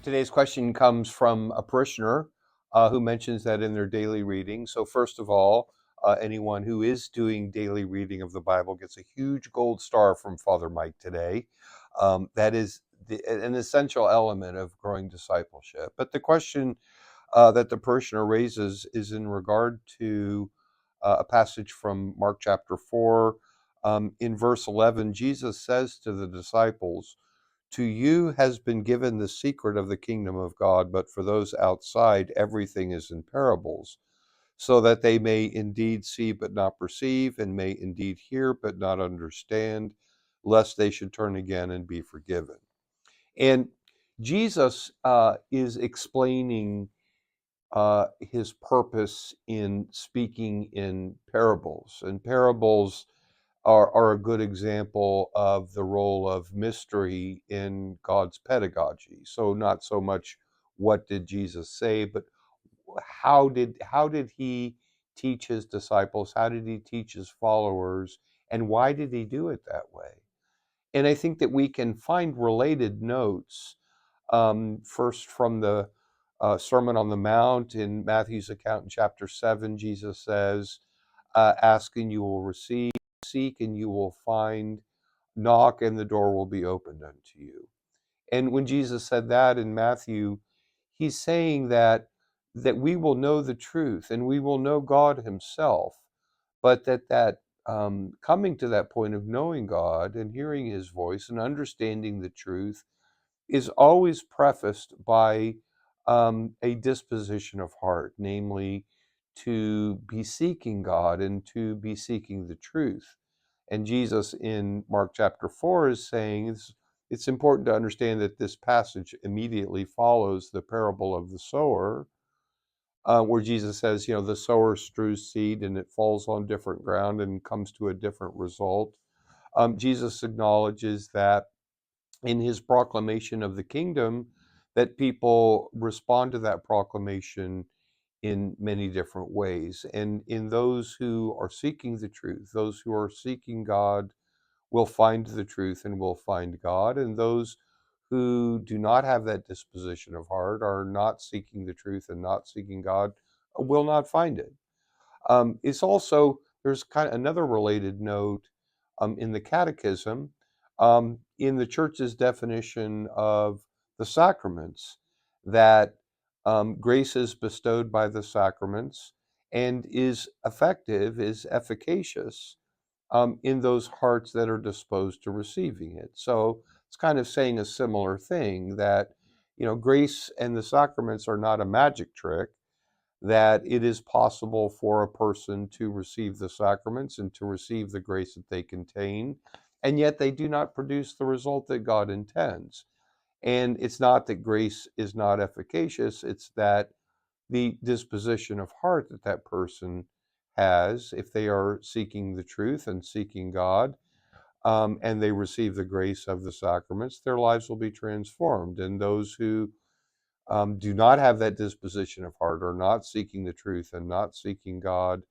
Today's question comes from a parishioner who mentions that in their daily reading. So, first of all, anyone who is doing daily reading of the Bible gets a huge gold star from Father Mike today. That is an essential element of growing discipleship. But the question that the parishioner raises is in regard to a passage from Mark chapter 4. In verse 11, Jesus says to the disciples, "To you has been given the secret of the kingdom of God, but for those outside, everything is in parables, so that they may indeed see but not perceive, and may indeed hear but not understand, lest they should turn again and be forgiven." And Jesus is explaining his purpose in speaking in parables. And parables are a good example of the role of mystery in God's pedagogy. So not so much what did Jesus say, but how did he teach his disciples? How did he teach his followers? And why did he do it that way? And I think that we can find related notes. First, from the Sermon on the Mount in Matthew's account in chapter 7, Jesus says, "Ask and you will receive, seek and you will find, knock and the door will be opened unto you." And when Jesus said that in Matthew, he's saying that we will know the truth and we will know God himself, but that coming to that point of knowing God and hearing his voice and understanding the truth is always prefaced by a disposition of heart, namely to be seeking God and to be seeking the truth. And Jesus in Mark chapter 4 is saying it's important to understand that this passage immediately follows the parable of the sower, where Jesus says, the sower strews seed and it falls on different ground and comes to a different result. Jesus acknowledges that in his proclamation of the kingdom, that people respond to that proclamation in many different ways. And in those who are seeking the truth, those who are seeking God will find the truth and will find God. And those who do not have that disposition of heart, are not seeking the truth and not seeking God, will not find it. It's also, there's kind of another related note in the Catechism, in the Church's definition of the sacraments, that grace is bestowed by the sacraments and is effective, is efficacious in those hearts that are disposed to receiving it. So it's kind of saying a similar thing, that grace and the sacraments are not a magic trick, that it is possible for a person to receive the sacraments and to receive the grace that they contain, and yet they do not produce the result that God intends. And it's not that grace is not efficacious, it's that the disposition of heart that that person has, if they are seeking the truth and seeking God, and they receive the grace of the sacraments, their lives will be transformed. And those who do not have that disposition of heart, are not seeking the truth and not seeking God,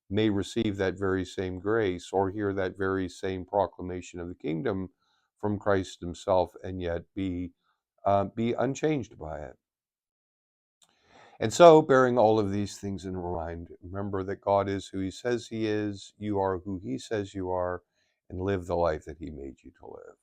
may receive that very same grace or hear that very same proclamation of the kingdom from Christ himself, and yet be unchanged by it. And so, bearing all of these things in mind, remember that God is who he says he is, you are who he says you are, and live the life that he made you to live.